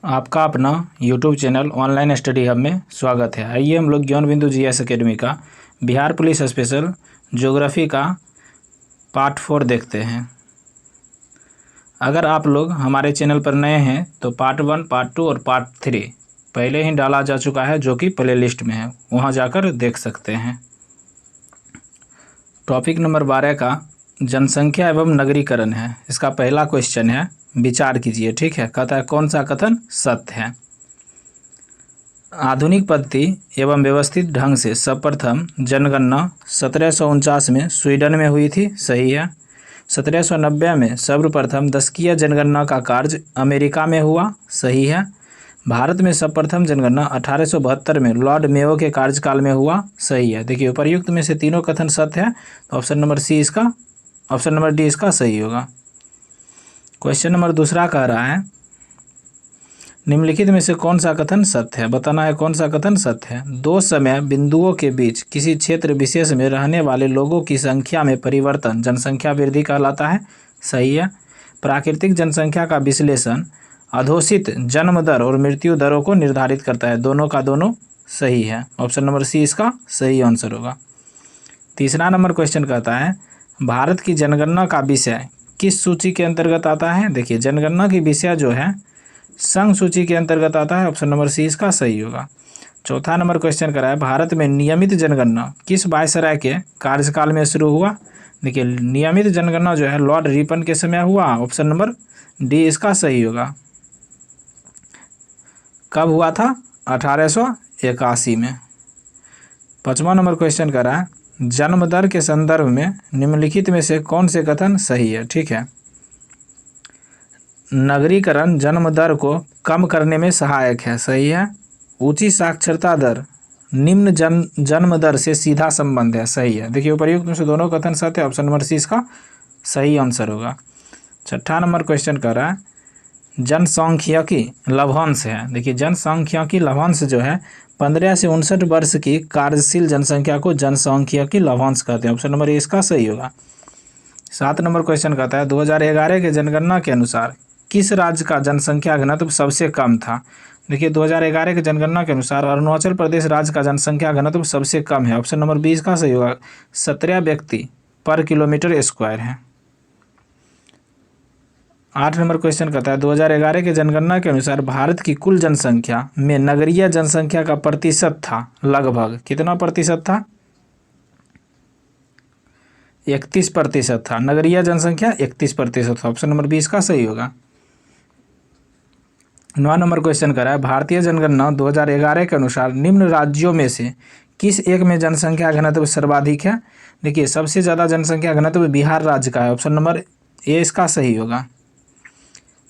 आपका अपना YouTube channel online study hub में स्वागत है। आइए हम लोग ज्ञान बिंदु जीएस एकेडमी का बिहार पुलिस स्पेशल ज्योग्राफी का पार्ट 4 देखते हैं। अगर आप लोग हमारे चैनल पर नए हैं तो पार्ट 1, पार्ट 2 और पार्ट 3 पहले ही डाला जा चुका है, जो कि प्ले लिस्ट में है, वहाँ जाकर देख सकते हैं। टॉपिक नंबर 12 का जनसंख्या एवं नगरीकरण है। इसका पहला क्वेश्चन है, विचार कीजिए। ठीक है, कहता है कौन सा कथन सत्य है। आधुनिक पद्धति एवं व्यवस्थित ढंग से सर्वप्रथम जनगणना 1749 में स्वीडन में हुई थी, सही है। 1790 में सर्वप्रथम दशकीय जनगणना का कार्य अमेरिका में हुआ, सही है। भारत में सर्वप्रथम जनगणना 1872 में लॉर्ड मेयो के कार्यकाल में हुआ, सही है। देखिए, उपर्युक्त में से तीनों कथन सत्य है, तो ऑप्शन नंबर डी इसका सही होगा। क्वेश्चन नंबर दूसरा कह रहा है, निम्नलिखित में से कौन सा कथन सत्य है। बताना है कौन सा कथन सत्य है। दो समय बिंदुओं के बीच किसी क्षेत्र विशेष में रहने वाले लोगों की संख्या में परिवर्तन जनसंख्या वृद्धि कहलाता है, सही है। प्राकृतिक जनसंख्या का विश्लेषण अधोषित जन्म दर और मृत्यु दरों को निर्धारित करता है, दोनों का दोनों सही है। ऑप्शन नंबर सी इसका सही आंसर होगा। तीसरा नंबर क्वेश्चन कहता है, भारत की जनगणना का विषय किस सूची के अंतर्गत आता है। देखिए, जनगणना की विषय जो है संघ सूची के अंतर्गत आता है, ऑप्शन नंबर सी इसका सही होगा। चौथा नंबर क्वेश्चन करा है, भारत में नियमित जनगणना किस वायसराय के कार्यकाल में शुरू हुआ। देखिए, नियमित जनगणना जो है लॉर्ड रिपन के समय हुआ, ऑप्शन नंबर डी इसका सही होगा। कब हुआ था? 1881 में। पांचवा नंबर क्वेश्चन करा है, जन्म दर के संदर्भ में निम्नलिखित में से कौन से कथन सही है। ठीक है, नगरीकरण जन्म दर को कम करने में सहायक है, सही है। ऊंची साक्षरता दर निम्न जन्म दर से सीधा संबंध है, सही है। देखिए, उपर्युक्त में से दोनों कथन सत्य है, ऑप्शन नंबर सी इसका सही आंसर होगा। छठा नंबर क्वेश्चन कर रहा है, जनसांख्यिकी लभ्यांश है। देखिए, जनसांख्यिकी लभ्यांश जो है 15 से 59 वर्ष की कार्यशील जनसंख्या को जनसांख्यिकी लभ्यांश कहते हैं, ऑप्शन नंबर ए इसका सही होगा। 7 नंबर क्वेश्चन कहता है, 2011 के जनगणना के अनुसार किस राज्य का जनसंख्या घनत्व सबसे कम था। देखिए, 2011 के जनगणना के अनुसार अरुणाचल प्रदेश राज्य का जनसंख्या घनत्व सबसे कम है, ऑप्शन नंबर बी इसका सही होगा। 17 व्यक्ति पर किलोमीटर स्क्वायर है। 8 नंबर क्वेश्चन कहता है, 2011 के जनगणना के अनुसार भारत की कुल जनसंख्या में नगरीय जनसंख्या का प्रतिशत था लगभग कितना प्रतिशत था? 31% था। नगरीय जनसंख्या 31% था, ऑप्शन नंबर बी इसका सही होगा। 9 नंबर क्वेश्चन कर रहा है, भारतीय जनगणना 2011 के अनुसार निम्न राज्यों में से किस एक में जनसंख्या घनत्व सर्वाधिक है। देखिए, सबसे ज़्यादा जनसंख्या घनत्व बिहार राज्य का है, ऑप्शन नंबर ए इसका सही होगा।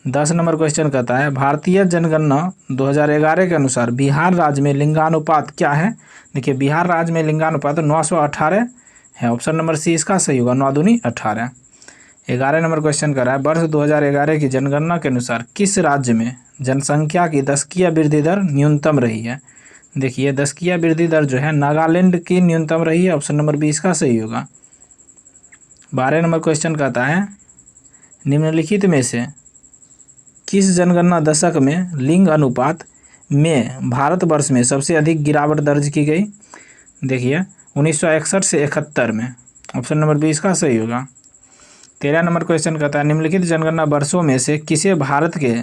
10 नंबर क्वेश्चन कहता है, भारतीय जनगणना 2011 के अनुसार बिहार राज्य में लिंगानुपात क्या है। देखिए, बिहार राज्य में लिंगानुपात 918 है, ऑप्शन नंबर सी इसका सही होगा, 9 दूनी 18। 11 नंबर क्वेश्चन कर रहा है, वर्ष 2011 की जनगणना के अनुसार किस राज्य में जनसंख्या की दशकीय वृद्धि दर न्यूनतम रही है। देखिए, दशकीय वृद्धि दर जो है नागालैंड की न्यूनतम रही है, ऑप्शन नंबर बी इसका सही होगा। 12 नंबर क्वेश्चन कहता है, निम्नलिखित में से किस जनगणना दशक में लिंग अनुपात में भारतवर्ष में सबसे अधिक गिरावट दर्ज की गई। देखिए, 1961 से 71 में, ऑप्शन नंबर बी इसका सही होगा। 13 नंबर क्वेश्चन कहता है, निम्नलिखित जनगणना वर्षों में से किसे भारत के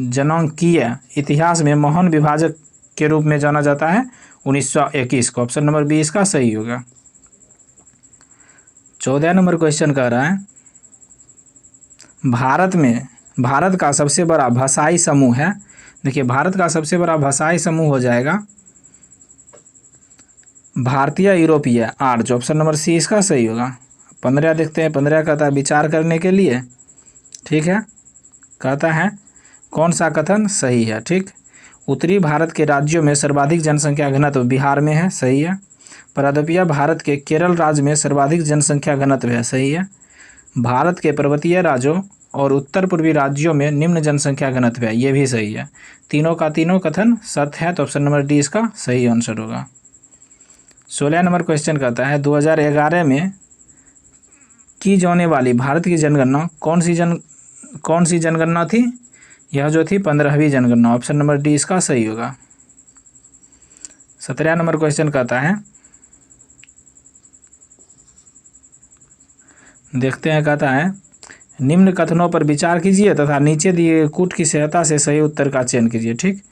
जनांकीय इतिहास में महान विभाजक के रूप में जाना जाता है। 1921 को, ऑप्शन नंबर बी इसका सही होगा। 14 नंबर क्वेश्चन कह रहा है, भारत का सबसे बड़ा भाषाई समूह है। देखिए, भारत का सबसे बड़ा भाषाई समूह हो जाएगा भारतीय यूरोपीय आर्य, ऑप्शन नंबर सी इसका सही होगा। 15 देखते हैं। 15 कहता है, विचार करने के लिए। ठीक है, कहता है कौन सा कथन सही है। ठीक, उत्तरी भारत के राज्यों में सर्वाधिक जनसंख्या घनत्व बिहार में है, सही है। प्रायद्वीपीय भारत के केरल राज्य में सर्वाधिक जनसंख्या घनत्व है, सही है। भारत के पर्वतीय राज्यों और उत्तर पूर्वी राज्यों में निम्न जनसंख्या घनत्व है, ये भी सही है। तीनों का तीनों कथन सत्य है, तो ऑप्शन नंबर डी इसका सही आंसर होगा। 16 नंबर क्वेश्चन कहता है, 2011 में की जाने वाली भारत की जनगणना कौन सी जनगणना थी। यह जो थी 15वीं जनगणना, ऑप्शन नंबर डी इसका सही होगा। 17 नंबर क्वेश्चन कहता है, देखते हैं, कहता है निम्न कथनों पर विचार कीजिए तथा नीचे दिए कूट की सहायता से सही उत्तर का चयन कीजिए। ठीक,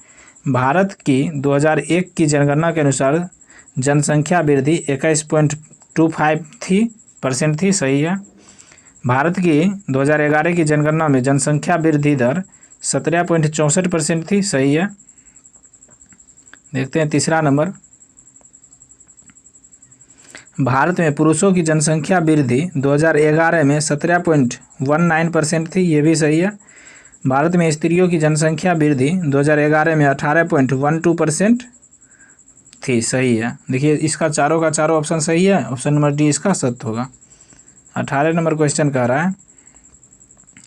भारत की 2001 की जनगणना के अनुसार जनसंख्या वृद्धि 21.25% थी, सही है। भारत की 2011 की जनगणना में जनसंख्या वृद्धि दर 17.64% थी, सही है। देखते हैं तीसरा नंबर, भारत में पुरुषों की जनसंख्या वृद्धि 2011 में 17.19% थी, ये भी सही है। भारत में स्त्रियों की जनसंख्या वृद्धि 2011 में 18.12% थी, सही है। देखिए इसका चारों का चारों ऑप्शन सही है, ऑप्शन नंबर डी इसका सत्य होगा। 18 नंबर क्वेश्चन कह रहा है,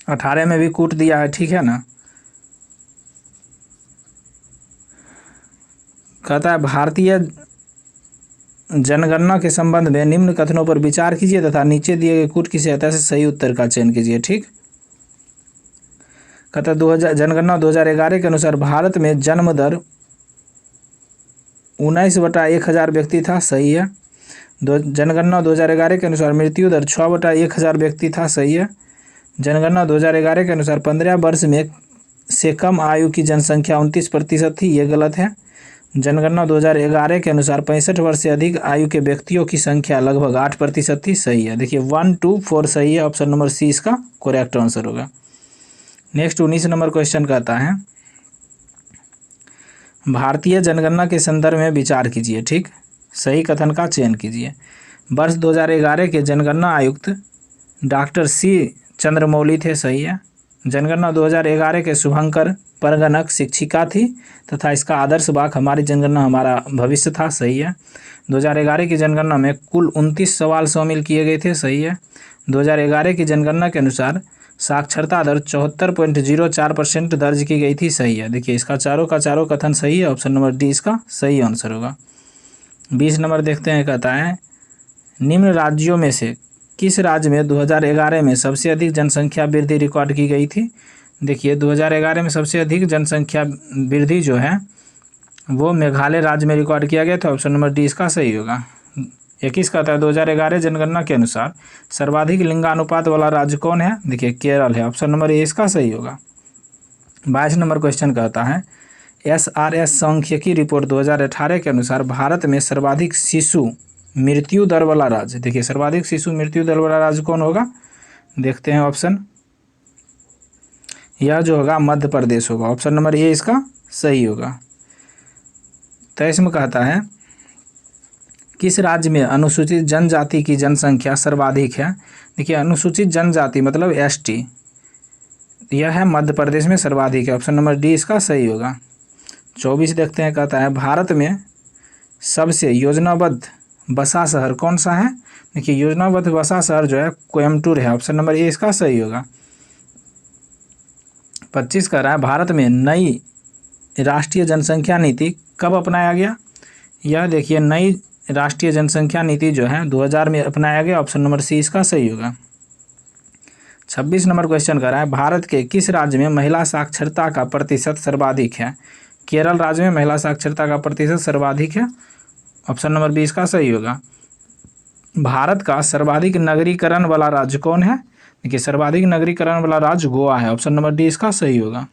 18 में भी कूट दिया है, ठीक है ना। कहता है भारतीय जनगणना के संबंध में निम्न कथनों पर विचार कीजिए तथा नीचे दिए गए कूट की सहायता से सही उत्तर का चयन कीजिए। ठीक, कहता है जनगणना 2011 के अनुसार भारत में जन्म दर 19/1000 व्यक्ति था, सही है। जनगणना 2011 के अनुसार मृत्यु दर 6/1000 व्यक्ति था, सही है। जनगणना 2011 के अनुसार 15 वर्ष में से कम आयु की जनसंख्या 29% थी, ये गलत है। जनगणना 2011 के अनुसार 65 वर्ष से अधिक आयु के व्यक्तियों की संख्या लगभग 8% थी, सही है। देखिए 1, 2, 4 सही है, ऑप्शन नंबर सी इसका करेक्ट आंसर होगा। नेक्स्ट 19 नंबर क्वेश्चन कहता है, भारतीय जनगणना के संदर्भ में विचार कीजिए। ठीक, सही कथन का चयन कीजिए। वर्ष 2011 के जनगणना आयुक्त डॉक्टर सी चंद्रमौली थे, सही है। जनगणना 2011 के शुभंकर परगणक शिक्षिका थी तथा इसका आदर्श वाक्य हमारी जनगणना हमारा भविष्य था, सही है। 2011 की जनगणना में कुल 29 सवाल शामिल किए गए थे, सही है। 2011 की जनगणना के अनुसार साक्षरता दर 74.04% दर्ज की गई थी, सही है। देखिए इसका चारों का चारों कथन सही है, ऑप्शन नंबर डी इसका सही आंसर होगा। 20 नंबर देखते हैं, कहता है निम्न राज्यों में से किस राज्य में 2011 में सबसे अधिक जनसंख्या वृद्धि रिकॉर्ड की गई थी। देखिए 2011 में सबसे अधिक जनसंख्या वृद्धि जो है वो मेघालय राज्य में रिकॉर्ड किया गया था, ऑप्शन नंबर डी इसका सही होगा। 21 कहता है 2011 जनगणना के अनुसार सर्वाधिक लिंगानुपात वाला राज्य कौन है। देखिए केरल है, ऑप्शन नंबर ए इसका सही होगा। 22 नंबर क्वेश्चन कहता है SRS सांख्यिकी रिपोर्ट 2018 के अनुसार भारत में सर्वाधिक शिशु मृत्यु दर वाला राज्य, देखिए सर्वाधिक शिशु मृत्यु दर वाला राज्य कौन होगा। देखते हैं ऑप्शन, यह जो होगा मध्य प्रदेश होगा, ऑप्शन नंबर ए इसका सही होगा। 23 में कहता है किस राज्य में अनुसूचित जनजाति की जनसंख्या सर्वाधिक है। देखिए अनुसूचित जनजाति मतलब ST, यह है मध्य प्रदेश में सर्वाधिक है, ऑप्शन नंबर डी इसका सही होगा। 24 देखते हैं, कहता है भारत में सबसे योजनाबद्ध बसा शहर कौन सा है। देखिए योजनाबद्ध बसा शहर जो है कोयम्बटूर है, ऑप्शन नंबर ए इसका सही होगा। 25 कह रहा है भारत में नई राष्ट्रीय जनसंख्या नीति कब अपनाया गया। यह देखिए नई राष्ट्रीय जनसंख्या नीति जो है 2000 में अपनाया गया, ऑप्शन नंबर सी इसका सही होगा। 26 नंबर क्वेश्चन कर रहा है भारत के किस राज्य में महिला साक्षरता का प्रतिशत सर्वाधिक है। केरल राज्य में महिला साक्षरता का प्रतिशत सर्वाधिक है, ऑप्शन नंबर बी इसका सही होगा। भारत का सर्वाधिक नगरीकरण वाला राज्य कौन है। देखिए सर्वाधिक नगरीकरण वाला राज्य गोवा है, ऑप्शन नंबर डी इसका सही होगा।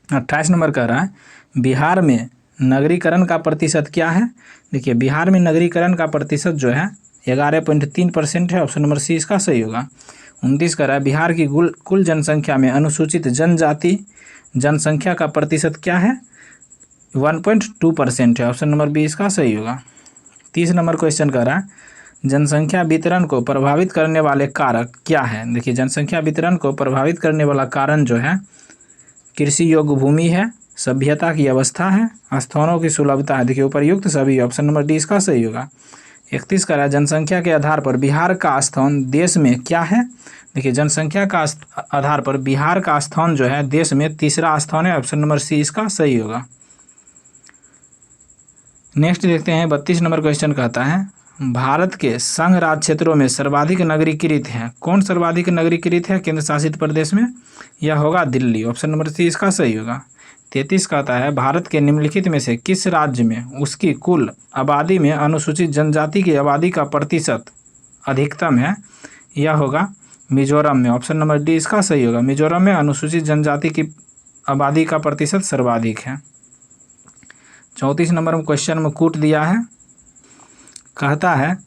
28 नंबर कह रहा है बिहार में नगरीकरण का प्रतिशत क्या है। देखिए बिहार में नगरीकरण का प्रतिशत जो है 11.3% है, ऑप्शन नंबर सी इसका सही होगा। 29 कह रहा है बिहार की कुल जनसंख्या में अनुसूचित जनजाति जनसंख्या का प्रतिशत क्या है, 1.2% है, ऑप्शन नंबर बी इसका सही होगा। 30 नंबर क्वेश्चन कह रहा है जनसंख्या वितरण को प्रभावित करने वाले कारक क्या है। देखिए जनसंख्या वितरण को प्रभावित करने वाला कारण जो है कृषि योग्य भूमि है, सभ्यता की अवस्था है, स्थानों की सुलभता है। देखिए उपर्युक्त सभी, ऑप्शन नंबर डी इसका सही होगा। 31 कह रहा है जनसंख्या के आधार पर बिहार का स्थान देश में क्या है। देखिए जनसंख्या का आधार पर बिहार का स्थान जो है देश में तीसरा स्थान है, ऑप्शन नंबर सी इसका सही होगा। नेक्स्ट देखते हैं 32 नंबर क्वेश्चन कहता है भारत के संघ राज्य क्षेत्रों में सर्वाधिक नगरीकृत है? कौन सर्वाधिक नगरीकृत है केंद्र शासित प्रदेश में? यह होगा दिल्ली। ऑप्शन नंबर सी इसका सही होगा। 33 कहता है भारत के निम्नलिखित में से किस राज्य में उसकी कुल आबादी में अनुसूचित जनजाति की आबादी का प्रतिशत अधिकतम है? यह होगा मिजोरम में। ऑप्शन नंबर डी इसका सही होगा। मिजोरम में अनुसूचित जनजाति की आबादी का प्रतिशत सर्वाधिक है। 34 नंबर में क्वेश्चन में कूट दिया है, कहता है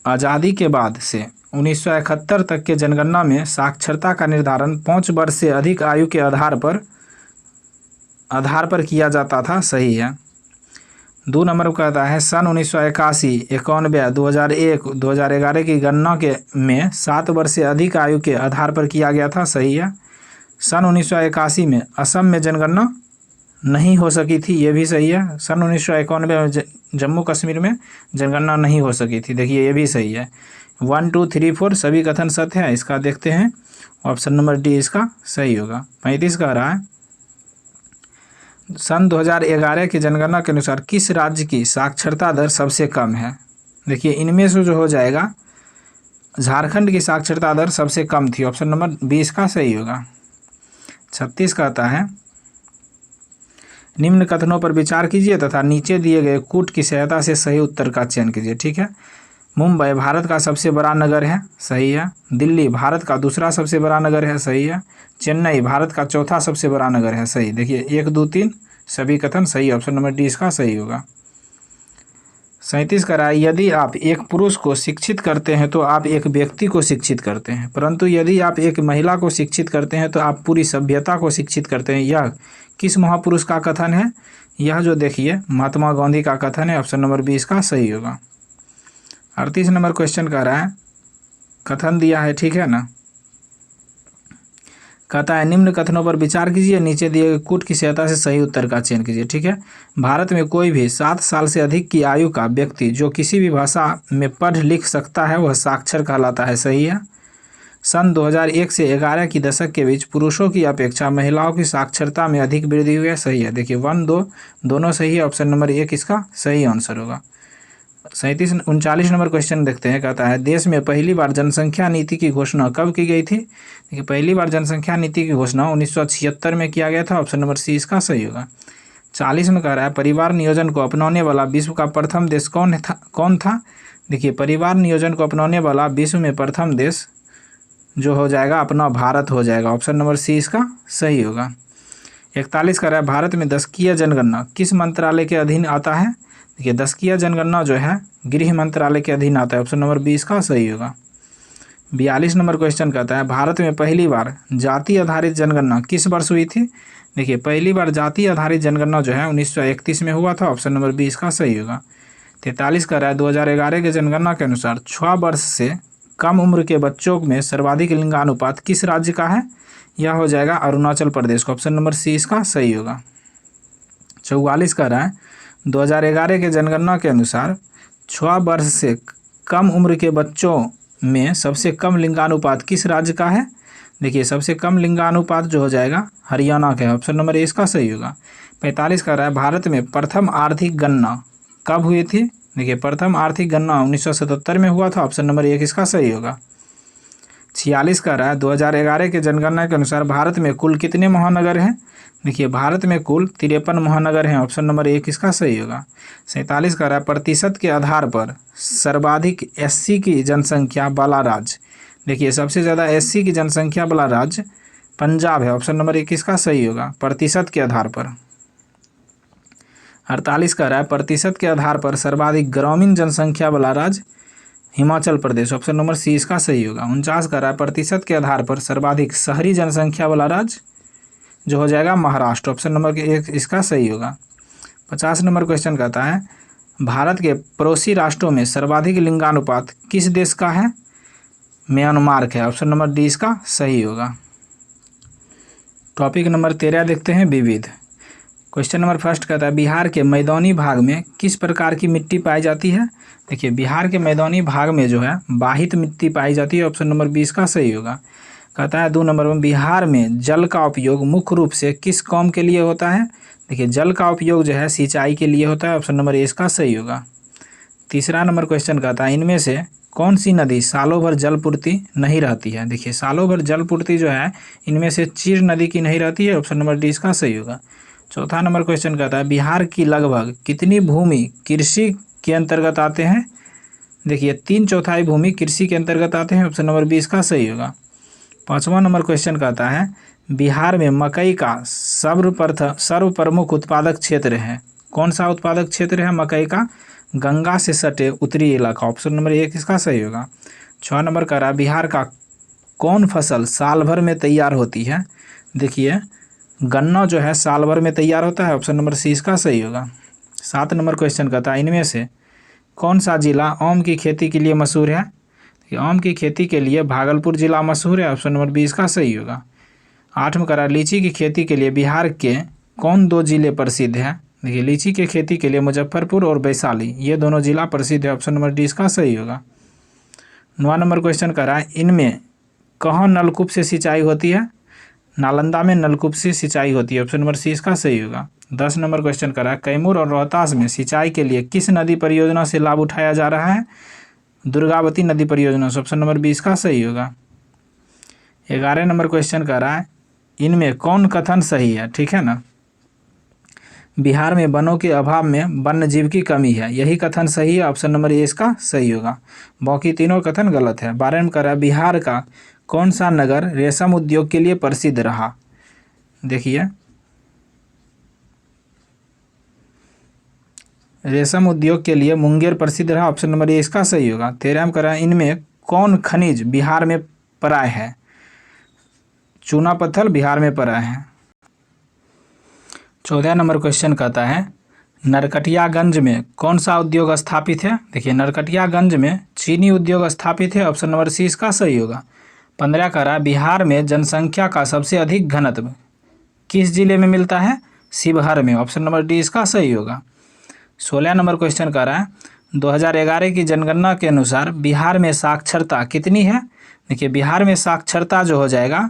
आज़ादी के बाद से 1971 तक के जनगणना में साक्षरता का निर्धारण 5 वर्ष से अधिक आयु के आधार पर किया जाता था। सही है। 2 नंबर में कहता है सन 1981, 91, 2001, 2011 की गणना में 7 वर्ष से अधिक आयु के आधार पर किया गया था। सही है। सन 1981 में असम में जनगणना नहीं हो सकी थी, ये भी सही है। सन 1991 में जम्मू कश्मीर में जनगणना नहीं हो सकी थी, देखिए ये भी सही है। 1, 2, 3, 4 सभी कथन सत्य है। इसका देखते हैं, ऑप्शन नंबर डी इसका सही होगा। 35 कह रहा है सन 2011 की जनगणना के अनुसार किस राज्य की साक्षरता दर सबसे कम है? देखिए इनमें से जो हो जाएगा, झारखंड की साक्षरता दर सबसे कम थी। ऑप्शन नंबर बी इसका सही होगा। 36 कहता है निम्न कथनों पर विचार कीजिए तथा नीचे दिए गए कूट की सहायता से सही उत्तर का चयन कीजिए। ठीक है। मुंबई भारत का सबसे बड़ा नगर है। सही है। दिल्ली भारत का दूसरा सबसे बड़ा नगर है। सही है। चेन्नई भारत का चौथा सबसे बड़ा नगर है। सही। देखिए 1, 2, 3 सभी कथन सही। ऑप्शन नंबर डी इसका सही होगा। 37 कह रहा है यदि आप एक पुरुष को शिक्षित करते हैं तो आप एक व्यक्ति को शिक्षित करते हैं, परंतु यदि आप एक महिला को शिक्षित करते हैं तो आप पूरी सभ्यता को शिक्षित करते हैं। यह किस महापुरुष का कथन है? यह जो देखिए महात्मा गांधी का कथन है। ऑप्शन नंबर बी इसका सही होगा। 38 नंबर क्वेश्चन कह रहा है, कथन दिया है, ठीक है ना। कहता है निम्न कथनों पर विचार कीजिए, नीचे दिए गए कूट की सहायता से सही उत्तर का चयन कीजिए। ठीक है। भारत में कोई भी 7 साल से अधिक की आयु का व्यक्ति जो किसी भी भाषा में पढ़ लिख सकता है वह साक्षर कहलाता है। सही है। सन 2001 से 11 की दशक के बीच पुरुषों की अपेक्षा महिलाओं की साक्षरता में अधिक वृद्धि हुई है। सही है। देखिए 1, 2 दोनों सही है। ऑप्शन नंबर 1 इसका सही आंसर होगा। 39 नंबर क्वेश्चन देखते हैं। कहता है देश में पहली बार जनसंख्या नीति की घोषणा कब की गई थी? देखिए पहली बार जनसंख्या नीति की घोषणा 1976 में किया गया था। ऑप्शन नंबर सी इसका सही होगा। 40 में कह रहा है परिवार नियोजन को अपनाने वाला विश्व का प्रथम देश कौन था? देखिए परिवार नियोजन को अपनाने वाला विश्व में प्रथम देश जो हो जाएगा अपना भारत हो जाएगा। ऑप्शन नंबर सी इसका सही होगा। 41 कह रहा है भारत में दशकीय जनगणना किस मंत्रालय के अधीन आता है? देखिए दशकीय जनगणना जो है गृह मंत्रालय के अधीन आता है। ऑप्शन नंबर बी इसका सही होगा। 42 नंबर क्वेश्चन कहता है भारत में पहली बार जाति आधारित जनगणना किस वर्ष हुई थी? देखिए पहली बार जाति आधारित जनगणना जो है 1931 में हुआ था। ऑप्शन नंबर बी इसका सही होगा। 43 कह रहा है 2011 के जनगणना के अनुसार 6 वर्ष से कम उम्र के बच्चों में सर्वाधिक लिंगानुपात किस राज्य का है? यह हो जाएगा अरुणाचल प्रदेश का। ऑप्शन नंबर सी इसका सही होगा। 44 कह रहा है 2011 के जनगणना के अनुसार 6 वर्ष से कम उम्र के बच्चों में सबसे कम लिंगानुपात किस राज्य का है? देखिए सबसे कम लिंगानुपात जो हो जाएगा हरियाणा का है। ऑप्शन नंबर ए इसका सही होगा। 45 कह रहा है भारत में प्रथम आर्थिक गणना कब हुई थी? देखिए प्रथम आर्थिक गणना 1977 में हुआ था। ऑप्शन नंबर 1 इसका सही होगा। 46 कह रहा है 2011 के जनगणना के अनुसार भारत में कुल कितने महानगर हैं? देखिए भारत में कुल 53 महानगर हैं। ऑप्शन नंबर 1 इसका सही होगा। 47 कह रहा है प्रतिशत के आधार पर सर्वाधिक एससी की जनसंख्या वाला राज्य? देखिए सबसे ज़्यादा एससी की जनसंख्या वाला राज्य पंजाब है। ऑप्शन नंबर 1 इसका सही होगा प्रतिशत के आधार पर। 48 कह रहा है प्रतिशत के आधार पर सर्वाधिक ग्रामीण जनसंख्या वाला राज्य Himachal Pradesh. Option number C इसका सही होगा। 49 कह रहा है प्रतिशत के आधार पर सर्वाधिक शहरी जनसंख्या वाला राज्य जो हो जाएगा महाराष्ट्र। ऑप्शन नंबर 1 इसका सही होगा। 50 नंबर क्वेश्चन कहता है भारत के पड़ोसी राष्ट्रों में सर्वाधिक लिंगानुपात किस देश का है? म्यांमार का है। ऑप्शन नंबर डी इसका सही होगा। टॉपिक नंबर 13 देखते हैं विविध। क्वेश्चन नंबर फर्स्ट कहता है बिहार के मैदानी भाग में किस प्रकार की मिट्टी पाई जाती है? देखिए बिहार के मैदानी भाग में जो है बाहित मिट्टी पाई जाती है। ऑप्शन नंबर 20 का सही होगा। कहता है 2 नंबर में बिहार में जल का उपयोग मुख्य रूप से किस काम के लिए होता है? देखिए जल का उपयोग जो है सिंचाई के लिए होता है। ऑप्शन नंबर ए इसका सही होगा। तीसरा नंबर क्वेश्चन कहता है इनमें से कौन सी नदी सालों भर जल पूर्ति नहीं रहती है। देखिए सालों भर जल पूर्ति जो है इनमें से चीर नदी की नहीं रहती है, ऑप्शन नंबर डी इसका सही होगा। चौथा नंबर क्वेश्चन कहता है बिहार की लगभग कितनी भूमि कृषि के अंतर्गत आते हैं। देखिए 3/4 भूमि कृषि के अंतर्गत आते हैं, ऑप्शन नंबर बी इसका सही होगा। पाँचवा नंबर क्वेश्चन कहता है बिहार में मकई का सर्व प्रमुख उत्पादक क्षेत्र है। कौन सा उत्पादक क्षेत्र है मकई का। गंगा से सटे उत्तरी इलाका, ऑप्शन नंबर एक इसका सही होगा। 6 नंबर कह रहा बिहार का कौन फसल साल भर में तैयार होती है। देखिए गन्ना जो है साल भर में तैयार होता है, ऑप्शन नंबर सी इसका सही होगा। 7 नंबर क्वेश्चन कहता है इनमें से कौन सा जिला आम की खेती के लिए मशहूर है। आम की खेती के लिए भागलपुर जिला मशहूर है, ऑप्शन नंबर बी इसका सही होगा। 8 में कह रहा लीची की खेती के लिए बिहार के कौन 2 जिले प्रसिद्ध हैं। देखिए लीची के खेती के लिए मुजफ्फरपुर और वैशाली ये दोनों जिला प्रसिद्ध है, ऑप्शन नंबर डी इसका सही होगा। 9 नंबर क्वेश्चन कह रहा है इनमें कहाँ नलकूप से सिंचाई होती है। नालंदा में नलकूप से सिंचाई होती है, ऑप्शन नंबर सी इसका सही होगा। 10 नंबर क्वेश्चन कह रहा है कैमूर और रोहतास में सिंचाई के लिए किस नदी परियोजना से लाभ उठाया जा रहा है। दुर्गावती नदी परियोजना से, ऑप्शन नंबर बी इसका सही होगा। 11 नंबर क्वेश्चन कह रहा है इनमें कौन कथन सही है, ठीक है ना। बिहार में वनों के अभाव में वन्य जीव की कमी है, यही कथन सही है, ऑप्शन नंबर ए इसका सही होगा। बाकी तीनों कथन गलत है। 12 में कह रहा है बिहार का कौन सा नगर रेशम उद्योग के लिए प्रसिद्ध रहा। देखिए रेशम उद्योग के लिए मुंगेर प्रसिद्ध रहा, ऑप्शन नंबर ए इसका सही होगा। 13 में कह रहा है इनमें कौन खनिज बिहार में पराय है। चूना पत्थर बिहार में पराय है। 14 नंबर क्वेश्चन कहता है नरकटियागंज में कौन सा उद्योग स्थापित है। देखिए नरकटियागंज में चीनी उद्योग स्थापित है, ऑप्शन नंबर सी इसका सही होगा। 15 कह रहा है बिहार में जनसंख्या का सबसे अधिक घनत्व किस जिले में मिलता है। शिवहर में, ऑप्शन नंबर डी इसका सही होगा। 16 नंबर क्वेश्चन कह रहा है 2011 की जनगणना के अनुसार बिहार में साक्षरता कितनी है। देखिए बिहार में साक्षरता जो हो जाएगा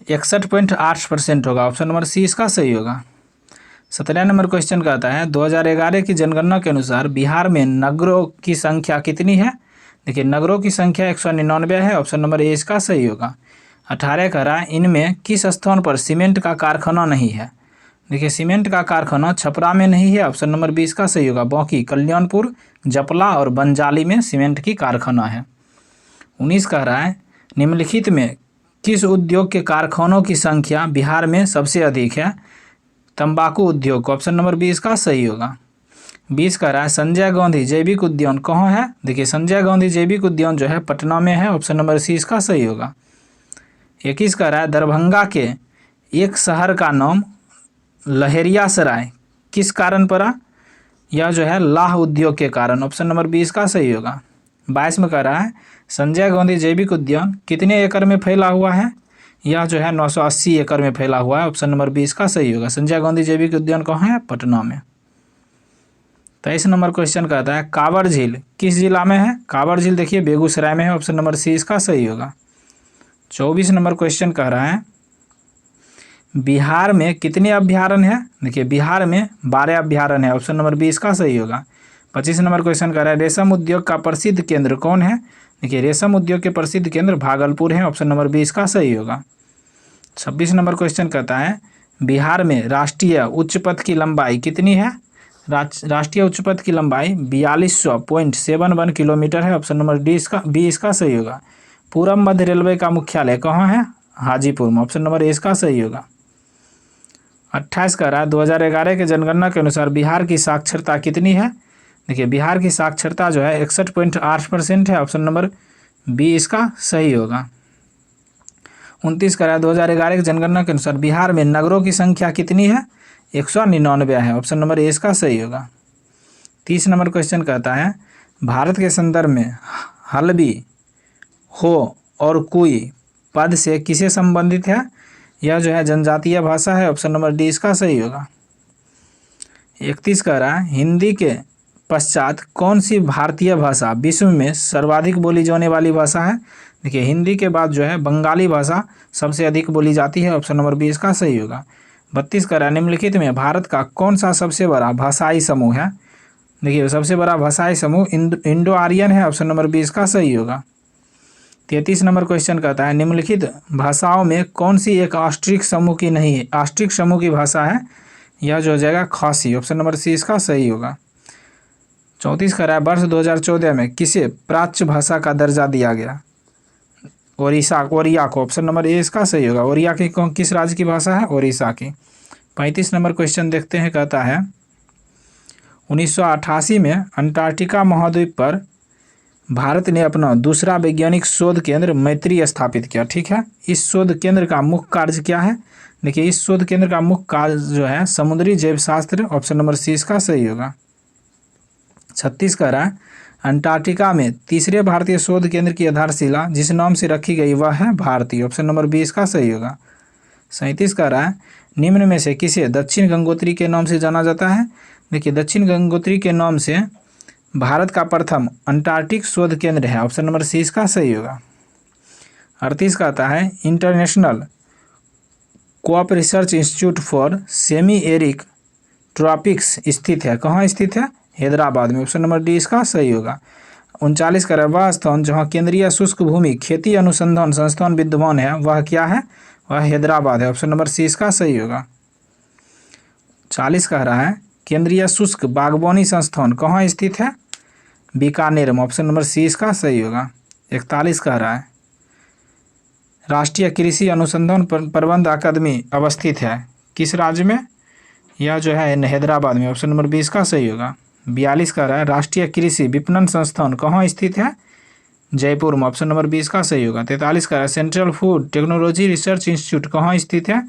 61.8% होगा, ऑप्शन नंबर सी इसका सही होगा। 17 नंबर क्वेश्चन कहता है 2011 की जनगणना के अनुसार बिहार में नगरों की संख्या कितनी है। देखिए नगरों की संख्या 199 है, ऑप्शन नंबर ए इसका सही होगा। 18 कह रहा है इनमें किस स्थान पर सीमेंट का कारखाना नहीं है। देखिए सीमेंट का कारखाना छपरा में नहीं है, ऑप्शन नंबर बी इसका सही होगा। बाकी कल्याणपुर, जपला और बंजाली में सीमेंट की कारखाना है। 19 कह रहा है निम्नलिखित में किस उद्योग के कारखानों की संख्या बिहार में सबसे अधिक है। तंबाकू उद्योग, ऑप्शन नंबर बी इसका सही होगा। 20 कह रहा है संजय गांधी जैविक उद्यान कहाँ है। देखिए संजय गांधी जैविक उद्यान जो है पटना में है, ऑप्शन नंबर सी इसका सही होगा। 21 कह रहा है दरभंगा के एक शहर का नाम लहेरियासराय किस कारण पड़ा। यह जो है लाह उद्योग के कारण, ऑप्शन नंबर बी इसका सही होगा। 22 में कह रहा है संजय गांधी जैविक उद्यान कितने एकड़ में फैला हुआ है। यह जो है 980 एकड़ में फैला हुआ है, ऑप्शन नंबर बी इसका सही होगा। संजय गांधी जैविक उद्यान कहाँ है, पटना में। 23 नंबर क्वेश्चन कहता है कांवर झील किस जिला में है। कांवर झील देखिए बेगूसराय में है, ऑप्शन नंबर सी इसका सही होगा। 24 नंबर क्वेश्चन कह रहा है बिहार में कितने अभ्यारण्य है। देखिए बिहार में 12 अभ्यारण्य है, ऑप्शन नंबर बी इसका सही होगा। 25 नंबर क्वेश्चन कह रहा है रेशम उद्योग का प्रसिद्ध केंद्र कौन है। देखिए रेशम उद्योग के प्रसिद्ध केंद्र भागलपुर है, ऑप्शन नंबर बी इसका सही होगा। 26 नंबर क्वेश्चन कहता है बिहार में राष्ट्रीय उच्च पथ की लंबाई कितनी है। राष्ट्रीय उच्च पथ की लंबाई 4271 किलोमीटर है, ऑप्शन नंबर बी इसका सही होगा। पूर्व मध्य रेलवे का मुख्यालय कहाँ है, हाजीपुर में, ऑप्शन नंबर ए इसका सही होगा। 28 कह रहा है 2011 के जनगणना के अनुसार बिहार की साक्षरता कितनी है। देखिए बिहार की साक्षरता जो है 61.8% है, ऑप्शन नंबर बी इसका सही होगा। 29 कह रहा है 2011 की जनगणना के अनुसार बिहार में नगरों की संख्या कितनी है, 199 है, ऑप्शन नंबर ए इसका सही होगा। 30 नंबर क्वेश्चन कहता है भारत के संदर्भ में हल्बी, हो और कुई पद से किसे संबंधित है। यह जो है जनजातीय भाषा है, ऑप्शन नंबर डी इसका सही होगा। 31 कह रहा है हिंदी के पश्चात कौन सी भारतीय भाषा विश्व में सर्वाधिक बोली जाने वाली भाषा है। देखिए हिंदी के बाद जो है बंगाली भाषा सबसे अधिक बोली जाती है, ऑप्शन नंबर बी इसका सही होगा। 32 कह रहा है निम्नलिखित में भारत का कौन सा सबसे बड़ा भाषाई समूह है। देखिए सबसे बड़ा भाषाई समूह इंडो आर्यन है, ऑप्शन नंबर 20 का सही होगा। 33 नंबर क्वेश्चन कहता है निम्नलिखित भाषाओं में कौन सी एक ऑस्ट्रिक समूह की नहीं है, ऑस्ट्रिक समूह की भाषा है, यह जो हो जाएगा खासी, ऑप्शन नंबर सी इसका सही होगा। 34 कह रहा है वर्ष 2014 में किसे प्राच्य भाषा का दर्जा दिया गया, ओरिया को, ऑप्शन नंबर ए इसका सही होगा। ओरिया की किस राज्य की भाषा है, ओडिशा की। 35 नंबर क्वेश्चन देखते हैं, कहता है 1988 में अंटार्कटिका महाद्वीप पर भारत ने अपना दूसरा वैज्ञानिक शोध केंद्र मैत्री स्थापित किया, ठीक है। इस शोध केंद्र का मुख्य कार्य क्या है, देखिए इस शोध केंद्र का मुख्य कार्य जो है समुद्री जैव शास्त्र, ऑप्शन नंबर सी इसका सही होगा। 36 कह रहा है अंटार्कटिका में तीसरे भारतीय शोध केंद्र की आधारशिला जिस नाम से रखी गई वह है भारती, ऑप्शन नंबर 20 का सही होगा। 37 कह रहा है निम्न में से किसे दक्षिण गंगोत्री के नाम से जाना जाता है, देखिए दक्षिण गंगोत्री के नाम से भारत का प्रथम अंटार्कटिक शोध केंद्र है, ऑप्शन नंबर सी इसका सही होगा। 38 कहता है international coop research institute for semi arid tropics स्थित है, कहाँ स्थित है, हैदराबाद में, ऑप्शन नंबर डी इसका सही होगा। 39 कह रहा है वह स्थान जहाँ केंद्रीय शुष्क भूमि खेती अनुसंधान संस्थान विद्यमान है वह क्या है, वह हैदराबाद है, ऑप्शन नंबर सी इसका सही होगा। 40 कह रहा है केंद्रीय शुष्क बागवानी संस्थान कहाँ स्थित है, बीकानेर में, ऑप्शन नंबर सी इसका सही होगा। 41 कह रहा है राष्ट्रीय कृषि अनुसंधान प्रबंध अकादमी अवस्थित है किस राज्य में, यह जो है हैदराबाद में, ऑप्शन नंबर 20 का सही होगा। 42 कह रहा है राष्ट्रीय कृषि विपणन संस्थान कहाँ स्थित है, जयपुर में, ऑप्शन नंबर 20 का सही होगा। 43 कह रहा है central food technology research institute कहाँ स्थित है,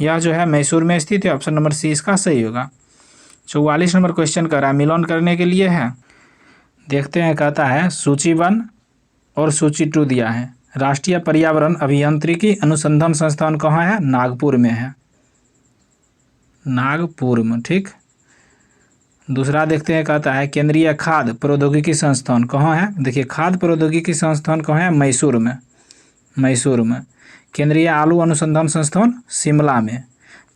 यह जो है मैसूर में स्थित है, ऑप्शन नंबर सी इसका सही होगा। 44 नंबर क्वेश्चन कह रहा है मिलान करने के लिए है, देखते हैं, कहता है सूची 1 और सूची 2 दिया है। राष्ट्रीय पर्यावरण अभियांत्रिकी अनुसंधान संस्थान कहाँ है, नागपुर में है, नागपुर में, ठीक। दूसरा देखते हैं, कहता है केंद्रीय खाद्य प्रौद्योगिकी संस्थान कहाँ है, देखिए खाद्य प्रौद्योगिकी संस्थान कहाँ है, मैसूर में, मैसूर में। केंद्रीय आलू अनुसंधान संस्थान शिमला में।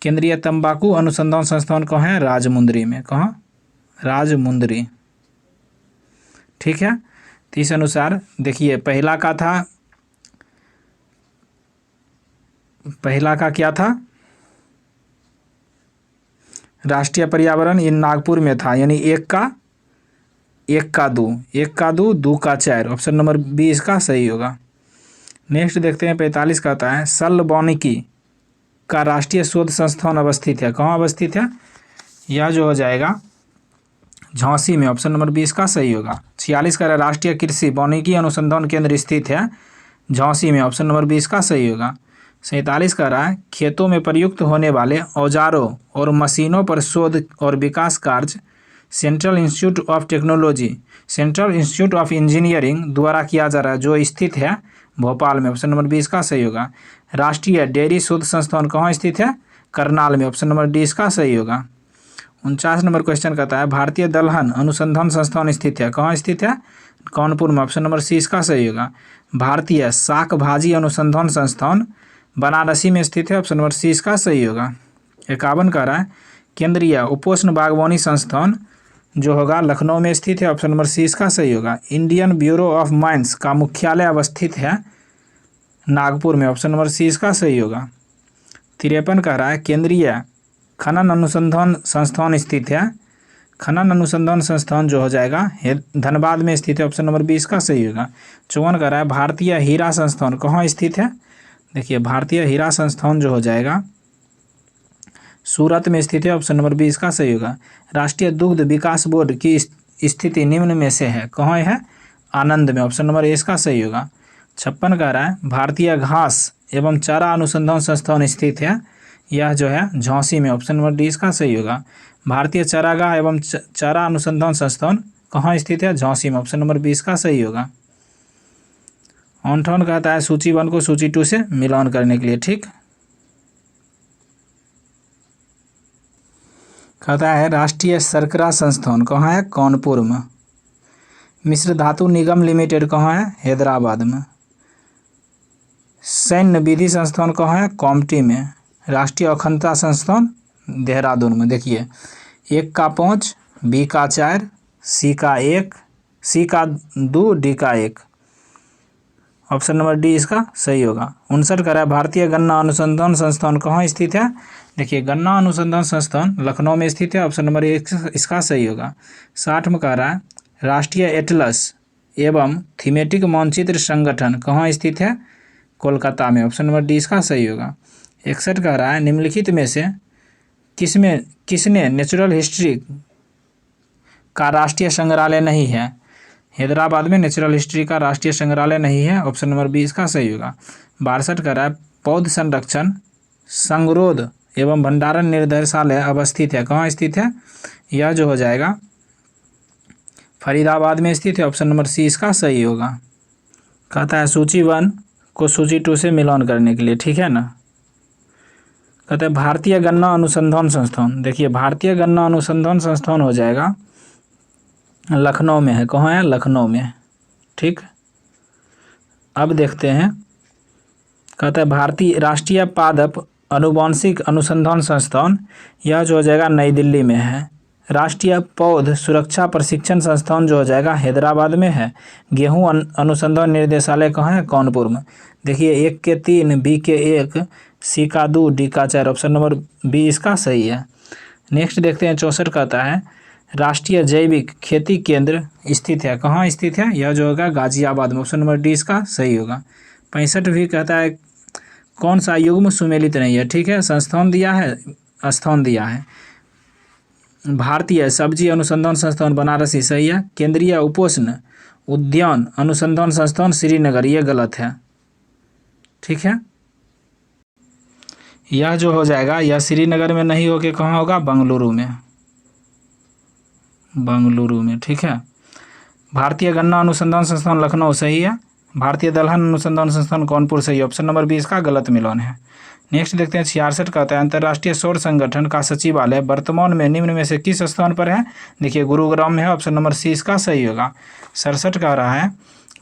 केंद्रीय तंबाकू अनुसंधान संस्थान कहाँ है, राजमुंदरी में, कहाँ, राजमुंदरी, ठीक है। तो इस अनुसार देखिए पहला का क्या था, राष्ट्रीय पर्यावरण इन नागपुर में था, यानी 1 का 2, 2 का 4, ऑप्शन नंबर 20 का सही होगा। नेक्स्ट देखते हैं 45 कहता है सलबॉनिकी का राष्ट्रीय शोध संस्थान अवस्थित है, कहाँ अवस्थित है, यह जो हो जाएगा झांसी में, ऑप्शन नंबर 20 का सही होगा। 46 का राष्ट्रीय कृषि वानिकी अनुसंधान केंद्र स्थित है झांसी में, ऑप्शन नंबर 20 का सही होगा। 47 का रहा है खेतों में प्रयुक्त होने वाले औजारों और मशीनों पर शोध और विकास कार्य central institute of technology, central institute of engineering द्वारा किया जा रहा है जो स्थित है भोपाल में, ऑप्शन नंबर 20 का सही होगा। राष्ट्रीय डेयरी शोध संस्थान कहाँ स्थित है, करनाल में, ऑप्शन नंबर 20 का सही होगा। 49 नंबर क्वेश्चन कहता है भारतीय दलहन अनुसंधान संस्थान स्थित है, कहाँ स्थित है, कानपुर में, ऑप्शन नंबर सी इसका सही होगा। भारतीय शाक भाजी अनुसंधान संस्थान बनारसी में स्थित है, ऑप्शन नंबर सी इसका सही होगा। 51 कह रहा है केंद्रीय उपोष्ण बागवानी संस्थान जो होगा लखनऊ में स्थित है, ऑप्शन नंबर सी इसका सही होगा। इंडियन ब्यूरो ऑफ माइंस का मुख्यालय अवस्थित है नागपुर में, ऑप्शन नंबर सी इसका सही होगा। 53 कह रहा है केंद्रीय खनन अनुसंधान संस्थान स्थित है, खनन अनुसंधान संस्थान जो हो जाएगा धनबाद में स्थित है, ऑप्शन नंबर 20 का सही होगा। 54 कह रहा है भारतीय हीरा संस्थान कहाँ स्थित है, देखिए भारतीय हीरा संस्थान जो हो जाएगा सूरत में स्थित है, ऑप्शन नंबर 20 का सही होगा। राष्ट्रीय दुग्ध विकास बोर्ड की स्थिति निम्न में से है, कहाँ है, आनंद में, ऑप्शन नंबर ए इसका सही होगा। 56 कह रहा है भारतीय घास एवं चारा अनुसंधान संस्थान स्थित है, यह जो है झांसी में, ऑप्शन नंबर डी इसका सही होगा। भारतीय चारागाह एवं चारा अनुसंधान संस्थान कहाँ स्थित है, झांसी में, ऑप्शन नंबर 20 का सही होगा। 58 कहता है सूची 1 को सूची 2 से मिलान करने के लिए, ठीक। कहता है राष्ट्रीय शर्करा संस्थान कहाँ है, कानपुर में। मिश्र धातु निगम लिमिटेड कहाँ है, हैदराबाद में। सैन्य विधि संस्थान कहाँ है, कॉम्टी में। राष्ट्रीय अखंडता संस्थान देहरादून में। देखिए 1 का 5, B का 4, सी का 1, सी का 2, डी का 1। ऑप्शन नंबर डी इसका सही होगा। 59 कह रहा है भारतीय गन्ना अनुसंधान संस्थान कहाँ स्थित है? देखिए गन्ना अनुसंधान संस्थान लखनऊ में स्थित है। ऑप्शन नंबर 1 इसका सही होगा। 60 में कह रहा है राष्ट्रीय एटलस एवं थीमेटिक मानचित्र संगठन कहाँ स्थित है? कोलकाता में। ऑप्शन नंबर डी इसका सही होगा। 61 कह रहा है निम्नलिखित में से किसने नेचुरल हिस्ट्री का राष्ट्रीय संग्रहालय नहीं है? हैदराबाद में नेचुरल हिस्ट्री का राष्ट्रीय संग्रहालय नहीं है। ऑप्शन नंबर बी इसका सही होगा। 62 कह रहा है पौध संरक्षण संगरोध एवं भंडारण निर्देशालय अवस्थित है, कहाँ स्थित है? यह जो हो जाएगा फरीदाबाद में स्थित है। ऑप्शन नंबर सी इसका सही होगा। कहता है सूची 1 को सूची 2 से मिलान करने के लिए, ठीक है ना। कहते हैं भारतीय गन्ना अनुसंधान संस्थान। देखिए भारतीय गन्ना अनुसंधान संस्थान हो जाएगा लखनऊ में है। कहाँ है? लखनऊ में, ठीक। अब देखते हैं, कहते हैं भारतीय राष्ट्रीय पादप अनुवांशिक अनुसंधान संस्थान, यह जो हो जाएगा नई दिल्ली में है। राष्ट्रीय पौध सुरक्षा प्रशिक्षण संस्थान जो हो जाएगा हैदराबाद में है। गेहूं अनुसंधान निर्देशालय कहाँ है? कानपुर में। देखिए 1 के 3, बी के 1, सी का 2, डी का 4। ऑप्शन नंबर बी इसका सही है। नेक्स्ट देखते हैं 64 कहता है राष्ट्रीय जैविक खेती केंद्र स्थित है, कहाँ स्थित है? यह जो होगा गाजियाबाद में। ऑप्शन नंबर डी इसका सही होगा। 65 भी कहता है कौन सा युग्म सुमेलित नहीं है, ठीक है। संस्थान दिया है, स्थान दिया है। भारतीय सब्जी अनुसंधान संस्थान बनारस ही सही है। केंद्रीय उपोष्ण उद्यान अनुसंधान संस्थान श्रीनगर, ये गलत है, ठीक है। यह जो हो जाएगा यह श्रीनगर में नहीं होके कहाँ होगा? बेंगलुरु में, बेंगलुरु में, ठीक है। भारतीय गन्ना अनुसंधान संस्थान लखनऊ सही है। भारतीय दलहन अनुसंधान संस्थान कानपुर सही है। ऑप्शन नंबर बी इसका गलत मिलान है। नेक्स्ट देखते हैं 66 कहता है अंतर्राष्ट्रीय सौर संगठन का सचिवालय वर्तमान में निम्न में से किस स्थान पर है? देखिए गुरुग्राम में है। ऑप्शन नंबर सी इसका सही होगा। 67 कह रहा है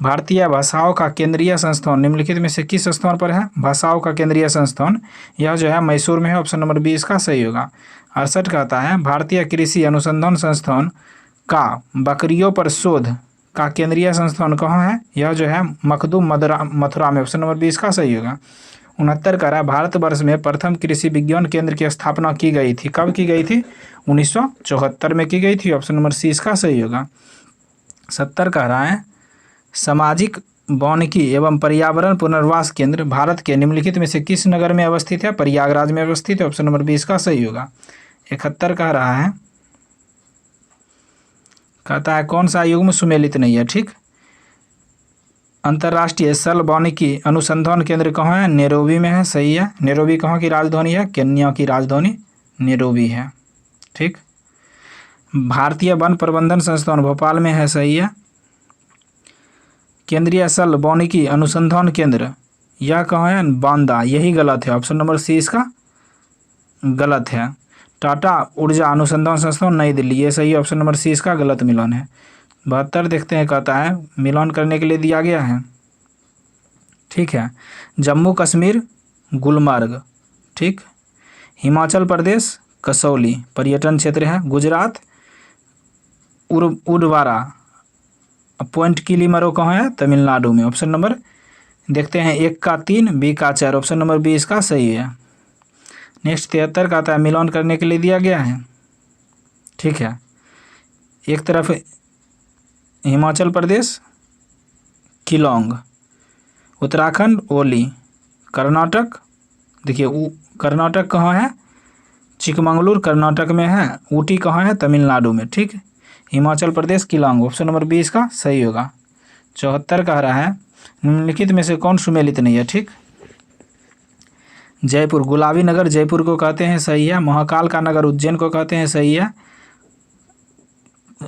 भारतीय भाषाओं का केंद्रीय संस्थान निम्नलिखित में से किस स्थान पर है? भाषाओं का केंद्रीय संस्थान यह जो है मैसूर में है। ऑप्शन नंबर बी इसका सही होगा। 68 कहता है भारतीय कृषि अनुसंधान संस्थान का बकरियों पर शोध का केंद्रीय संस्थान कहाँ है? यह जो है मखदूम मथुरा में। ऑप्शन नंबर बी इसका सही होगा। 69 कह रहा है भारतवर्ष में प्रथम कृषि विज्ञान केंद्र की स्थापना की गई थी, कब की गई थी? 1974 में की गई थी। ऑप्शन नंबर सी इसका सही होगा। 70 कह रहा है सामाजिक वानिकी एवं पर्यावरण पुनर्वास केंद्र भारत के निम्नलिखित में से किस नगर में अवस्थित है? प्रयागराज में अवस्थित है। ऑप्शन नंबर बी इसका सही होगा। 71 कह रहा है कहता है कौन सा युग्म सुमेलित नहीं है, ठीक। अंतर्राष्ट्रीय सल वानिकी अनुसंधान केंद्र कहाँ है? नैरोबी में है, सही है। नैरोबी कहाँ की राजधानी है? केन्या की राजधानी नैरोबी है, ठीक। भारतीय वन प्रबंधन संस्थान भोपाल में है, सही है। केंद्रीय सल वानिकी अनुसंधान केंद्र यह कहाँ है? बांदा, यही गलत है। ऑप्शन नंबर सी इसका गलत है। टाटा ऊर्जा अनुसंधान संस्थान नई दिल्ली, ये सही है। ऑप्शन नंबर सी इसका गलत मिलान है। 72 देखते हैं कहता है मिलान करने के लिए दिया गया है, ठीक है। जम्मू कश्मीर गुलमर्ग, ठीक। हिमाचल प्रदेश कसौली पर्यटन क्षेत्र है। गुजरात उडवारा पॉइंट किलीमरो कहाँ है? तमिलनाडु में। ऑप्शन नंबर देखते हैं 1 का 3, बी का 4। ऑप्शन नंबर बी इसका सही है। नेक्स्ट 73 का आता है मिलान करने के लिए दिया गया है, ठीक है। एक तरफ हिमाचल प्रदेश किलोंग, उत्तराखंड ओली, कर्नाटक देखिए कर्नाटक कहाँ है? चिकमंगलुर कर्नाटक में है। ऊटी कहाँ है? तमिलनाडु में, ठीक। Himachal Pradesh Keylong. Option number B इसका सही होगा। 74 कह रहा है निम्नलिखित में से कौन सुमेलित नहीं है, ठीक। जयपुर गुलाबी नगर जयपुर को कहते हैं, सही है। महाकाल का नगर उज्जैन को कहते हैं, सही है।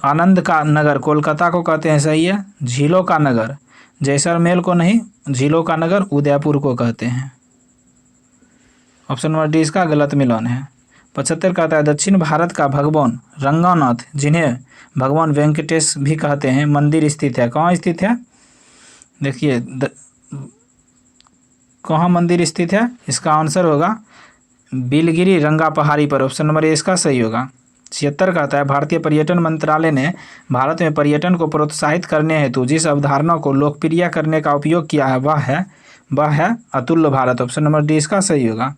आनंद का नगर कोलकाता को कहते हैं, सही है। झीलों का नगर जैसलमेर को नहीं, झीलों का नगर उदयपुर को कहते हैं। ऑप्शन नंबर डी इसका गलत मिलान है। 75 कहता है दक्षिण भारत का भगवान रंगनाथ जिन्हें भगवान वेंकटेश भी कहते हैं मंदिर स्थित है, कहाँ स्थित है? देखिए कहाँ मंदिर स्थित है? इसका आंसर होगा बिलगिरी रंगा पहाड़ी पर। ऑप्शन नंबर ए इसका सही होगा। 76 कहता है भारतीय पर्यटन मंत्रालय ने भारत में पर्यटन को प्रोत्साहित करने हेतु जिस अवधारणा को लोकप्रिय करने का उपयोग किया है वह है अतुल्य भारत। ऑप्शन नंबर डी इसका सही होगा।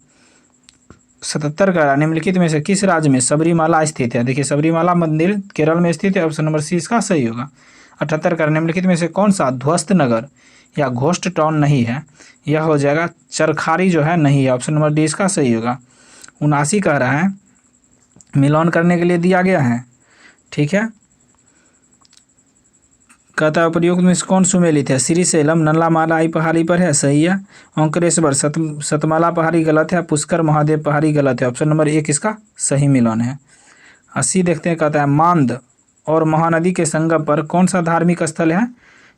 77 का निम्नलिखित में से किस राज्य में सबरीमाला स्थित है? देखिए सबरीमाला मंदिर केरल में स्थित है। ऑप्शन नंबर सी इसका सही होगा। 78 का निम्नलिखित में से कौन सा ध्वस्त नगर या घोस्ट टाउन नहीं है? यह हो जाएगा चरखारी जो है नहीं है। ऑप्शन नंबर डी इसका सही होगा। 79 कह रहा है मिलान करने के लिए दिया गया है, ठीक है। कहता है प्रयुक्त में कौन सुमेलित है? श्रीशैलम नल्लामालाई पहाड़ी पर है, सही है। ओंकारेश्वर सतमाला पहाड़ी गलत है। पुष्कर महादेव पहाड़ी गलत है। ऑप्शन नंबर 1 इसका सही मिलान है। 80 देखते हैं। कहता है मांद और महानदी के संगम पर कौन सा धार्मिक स्थल है?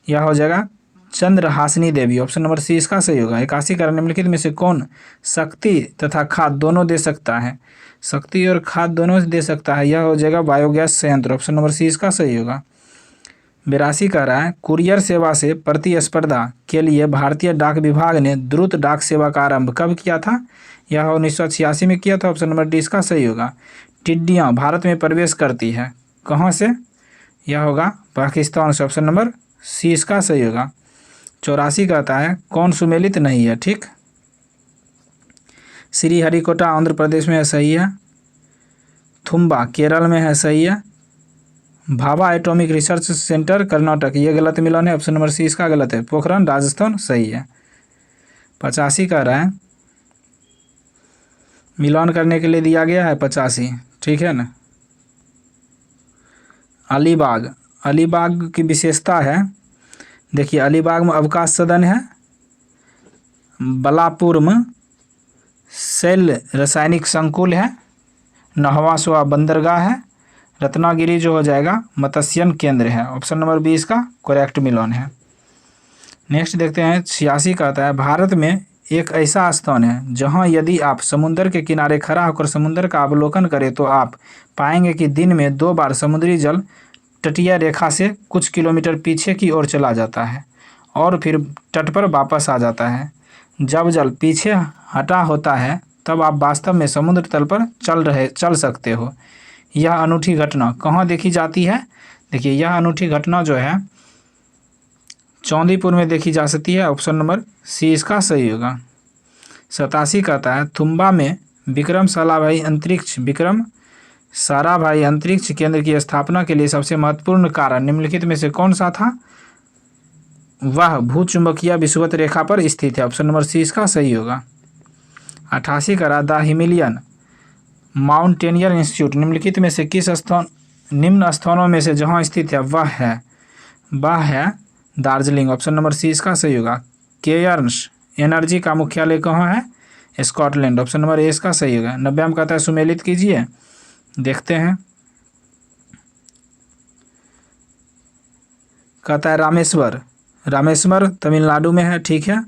यह हो जाएगा चंद्रहासिनी देवी। ऑप्शन नंबर सी इसका सही होगा। 81 का निम्नलिखित में से कौन शक्ति तथा खाद दोनों दे सकता है? शक्ति और खाद दोनों दे सकता है, यह हो जाएगा बायोगैस संयंत्र। ऑप्शन नंबर सी इसका सही होगा। 82 कह रहा है कुरियर सेवा से प्रतिस्पर्धा के लिए भारतीय डाक विभाग ने द्रुत डाक सेवा का आरंभ कब किया था? यह 1986 में किया था। ऑप्शन नंबर डी इसका सही होगा। टिड्डियाँ भारत में प्रवेश करती है, कहाँ से? यह होगा पाकिस्तान से। ऑप्शन नंबर सी इसका सही होगा। 84 कहता है कौन सुमेलित नहीं है? ठीक, श्रीहरिकोटा आंध्र प्रदेश में है, सही है। थुम्बा केरल में है, सही है। Bhabha atomic research centre Karnataka, ये गलत मिलान है। ऑप्शन नंबर सी इसका गलत है। पोखरण राजस्थान, सही है। 85 कह रहा है मिलान करने के लिए दिया गया है 85, ठीक है ना। अलीबाग, अलीबाग की विशेषता है, देखिए अलीबाग में अवकाश सदन है, बलापुर में शैल रासायनिक संकुल है, नहवा बंदरगाह है, रत्नागिरी जो हो जाएगा मत्स्यन केंद्र है। ऑप्शन नंबर 20 का करेक्ट मिलान है। नेक्स्ट देखते हैं। 86 कहता है भारत में एक ऐसा स्थान है जहां यदि आप समुद्र के किनारे खड़ा होकर समुद्र का अवलोकन करें तो आप पाएंगे कि दिन में 2 बार समुद्री जल तटीय रेखा से कुछ किलोमीटर पीछे की ओर चला जाता है और फिर तट पर वापस आ जाता है। जब जल पीछे हटा होता है तब आप वास्तव में समुद्र तल पर चल सकते हो। यह अनूठी घटना कहाँ देखी जाती है? देखिए यह अनूठी घटना जो है चौंदीपुर में देखी जा सकती है। ऑप्शन नंबर सी इसका सही होगा। 87 कहता है तुम्बा में विक्रम साराभाई अंतरिक्ष केंद्र की स्थापना के लिए सबसे महत्वपूर्ण कारण निम्नलिखित में से कौन सा था? वह भूचुंबकीय विषुवत रेखा पर स्थित है। ऑप्शन नंबर सी इसका सही होगा। 88 करा द हिमालयन माउंटेनियर इंस्टीट्यूट निम्नलिखित में से किस निम्न स्थानों में से जहां स्थित है वह है दार्जिलिंग। ऑप्शन नंबर सी इसका सही होगा। केयर्न्स एनर्जी का मुख्यालय कहाँ है? स्कॉटलैंड। ऑप्शन नंबर ए इसका सही होगा। 90 में कहता है सुमेलित कीजिए, देखते हैं। कहता है रामेश्वर तमिलनाडु में है, ठीक है।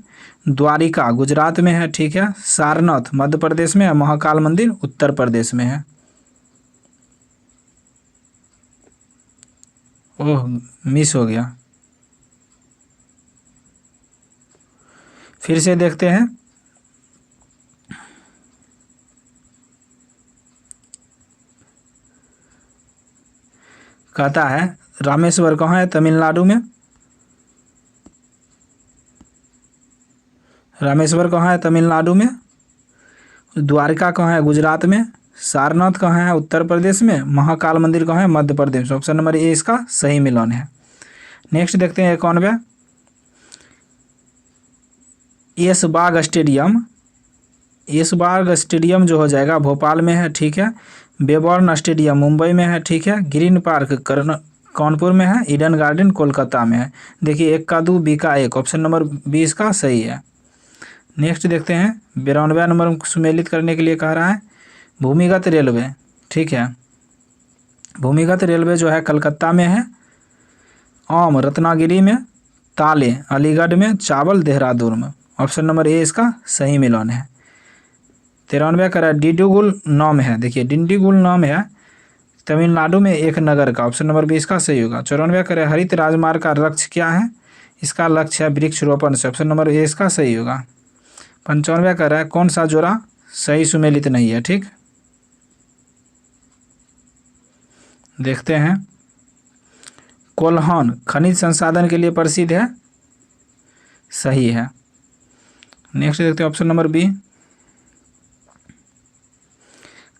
द्वारिका गुजरात में है, ठीक है। सारनाथ मध्य प्रदेश में है। महाकाल मंदिर उत्तर प्रदेश में है। ओह मिस हो गया, फिर से देखते हैं। कहता है रामेश्वर कहाँ है? तमिलनाडु में। रामेश्वर कहाँ है? तमिलनाडु में। द्वारका कहाँ है? गुजरात में। सारनाथ कहाँ है? उत्तर प्रदेश में। महाकाल मंदिर कहाँ है? मध्य प्रदेश में। ऑप्शन नंबर ए इसका सही मिलान है। नेक्स्ट देखते हैं 91। ऐशबाग स्टेडियम जो हो जाएगा भोपाल में है, ठीक है। बेबॉर्न स्टेडियम मुंबई में है, ठीक है। ग्रीन पार्क कानपुर में है। ईडन गार्डन कोलकाता में है। देखिए 1 का 2 बी का 1। ऑप्शन नंबर 20 का सही है। नेक्स्ट देखते हैं 92 नंबर सुमेलित करने के लिए कह रहा है भूमिगत रेलवे, ठीक है। भूमिगत रेलवे जो है कलकत्ता में है, आम रत्नागिरी में, ताले अलीगढ़ में, चावल देहरादून में। ऑप्शन नंबर ए इसका सही मिलान है। 93 का डिंडीगुल नाम है, देखिए डिंडीगुल नाम है तमिलनाडु में एक नगर का। ऑप्शन नंबर 20 का सही होगा। 94 का हरित राजमार्ग का लक्ष्य क्या है? इसका लक्ष्य है वृक्षारोपण से। ऑप्शन नंबर ए इसका सही होगा। 95 कह रहा है कौन सा जोड़ा सही सुमेलित नहीं है, ठीक। देखते हैं। कोल्हान खनिज संसाधन के लिए प्रसिद्ध है, सही है। नेक्स्ट देखते हैं ऑप्शन नंबर बी।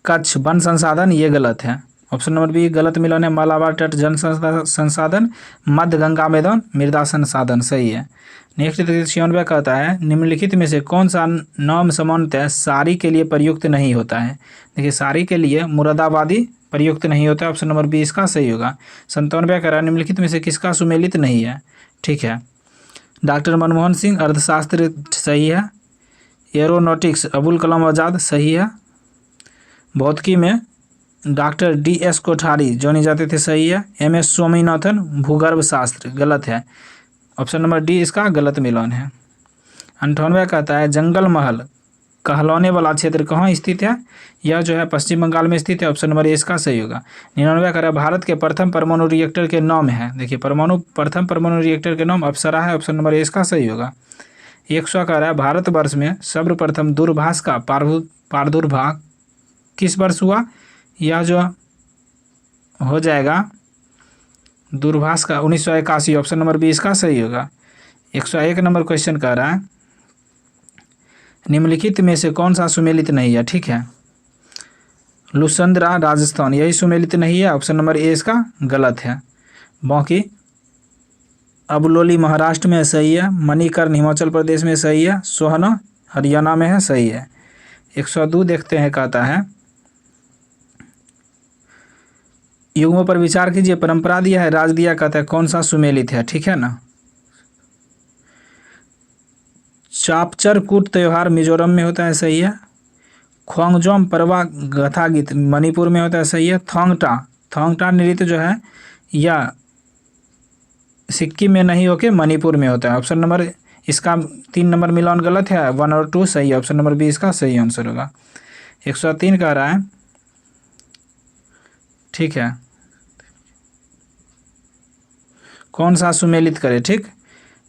कच्छ वन संसाधन, ये गलत है। ऑप्शन नंबर बी गलत मिलन है। मालाबार तट जन संसाधन, मध्य गंगा मैदान मृदा संसाधन, सही है। नेक्स्ट देखिए 96 कहता है निम्नलिखित में से कौन सा नाम सामान्यतः सारी के लिए प्रयुक्त नहीं होता है। देखिए सारी के लिए मुरादाबादी प्रयुक्त नहीं होता है, ऑप्शन नंबर बी इसका सही होगा। 97 कह रहा है निम्नलिखित में से किसका सुमेलित नहीं है, ठीक है। डॉक्टर मनमोहन सिंह, अर्थशास्त्र, सही है। एरोनॉटिक्स अबुल कलाम आज़ाद, सही है। भौतिकी में डॉक्टर DS कोठारी जाने जाते थे, सही है। MS स्वामीनाथन, भूगर्भ शास्त्र, गलत है। ऑप्शन नंबर डी इसका गलत मिलान है। 98 कहता है जंगल महल कहलाने वाला क्षेत्र कहाँ स्थित है, यह जो है पश्चिम बंगाल में स्थित है, ऑप्शन नंबर ए इसका सही होगा। 99 कह रहा है भारत के प्रथम परमाणु रिएक्टर के नाम है। देखिए प्रथम परमाणु रिएक्टर के नाम अप्सरा है, ऑप्शन नंबर ए इसका सही होगा। 100 कह रहा है भारतवर्ष में सर्वप्रथम दूरभाष का प्रादुर्भाव किस वर्ष हुआ, यह जो हो जाएगा दूरभाष का 1981, ऑप्शन नंबर बी इसका सही होगा। 101 नंबर क्वेश्चन कह रहा है निम्नलिखित में से कौन सा सुमेलित नहीं है, ठीक है। लुसंद्रा राजस्थान, यही सुमेलित नहीं है, ऑप्शन नंबर ए इसका गलत है। बाकी अबलोली महाराष्ट्र में सही है, मणिकर्ण हिमाचल प्रदेश में सही है, सोहना हरियाणा में है, सही है। 102 देखते हैं कहता है युग्मों पर विचार कीजिए, परंपरा दिया है, राज दिया, कहता है कौन सा सुमेलित है, ठीक है ना। चापचर कूट त्यौहार मिजोरम में होता है, सही है। ख्वांगजोम परवा गथा गीत मणिपुर में होता है, सही है। थोंगटा नृत्य जो है यह सिक्किम में नहीं होके मणिपुर में होता है, ऑप्शन नंबर इसका 3 नंबर मिलान गलत है, 1 और 2 सही है, ऑप्शन नंबर बी इसका सही आंसर होगा। 103 कह रहा है, ठीक है, कौन सा सुमेलित करे, ठीक।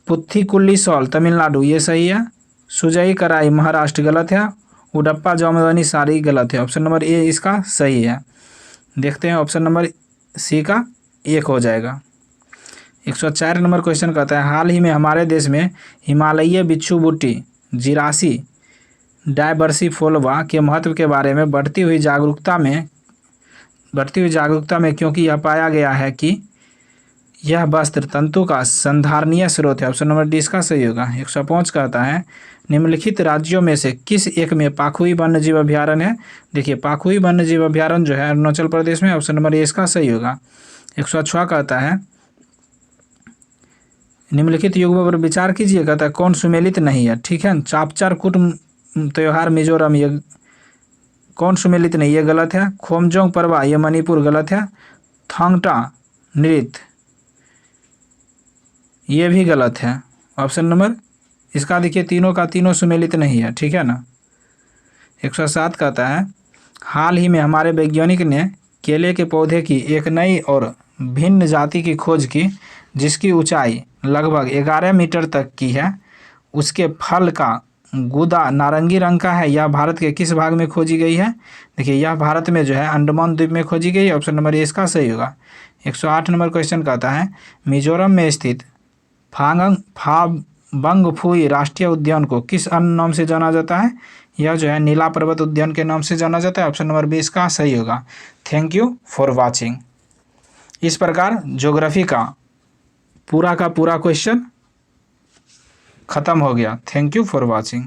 पुत्थीकुल्ली सॉल तमिलनाडु, ये सही है। सुजई कराई महाराष्ट्र, गलत है। उडप्पा जामदानी साड़ी, गलत है, ऑप्शन नंबर ए इसका सही है। देखते हैं ऑप्शन नंबर सी का 1 हो जाएगा। 104 नंबर क्वेश्चन कहता है हाल ही में हमारे देश में हिमालयी बिच्छू बूटी जिरासी डायवर्सिफोल्वा के महत्व के बारे में बढ़ती हुई जागरूकता में क्योंकि यह पाया गया है कि यह वस्त्र तंतु का संधारणीय स्रोत है, ऑप्शन नंबर डी इसका सही होगा। 105 कहता है निम्नलिखित राज्यों में से किस एक में पाखुई वन्यजीव अभ्यारण्य है। देखिए पाखुई वन्यजीव अभ्यारण्य जो है अरुणाचल प्रदेश में, ऑप्शन नंबर ए इसका सही होगा। 106 कहता है निम्नलिखित युग्मों पर विचार कीजिए, कहता है कौन सुमेलित नहीं है, ठीक है। चापचार कूट त्यौहार मिजोरम, ये कौन सुमेलित नहीं, ये गलत है। खोमजोंग परवा ये मणिपुर, गलत है। थांगटा नृत्य ये भी गलत है, ऑप्शन नंबर इसका देखिए तीनों का तीनों सुमेलित नहीं है, ठीक है ना। 107 कहता है हाल ही में हमारे वैज्ञानिक ने केले के पौधे की एक नई और भिन्न जाति की खोज की जिसकी ऊंचाई लगभग 11 मीटर तक की है। उसके फल का गूदा नारंगी रंग का है। यह भारत के किस भाग में खोजी गई है। देखिए यह भारत में जो है अंडमान द्वीप में खोजी गई है, ऑप्शन नंबर ए इसका सही होगा। 108 नंबर क्वेश्चन कहता है मिजोरम में स्थित फाबंगफुई राष्ट्रीय उद्यान को किस अन्य नाम से जाना जाता है। यह जो है नीला पर्वत उद्यान के नाम से जाना जाता है, ऑप्शन नंबर बी इसका सही होगा। Thank you for watching. इस प्रकार ज्योग्राफी का पूरा क्वेश्चन खत्म हो गया। Thank you for watching.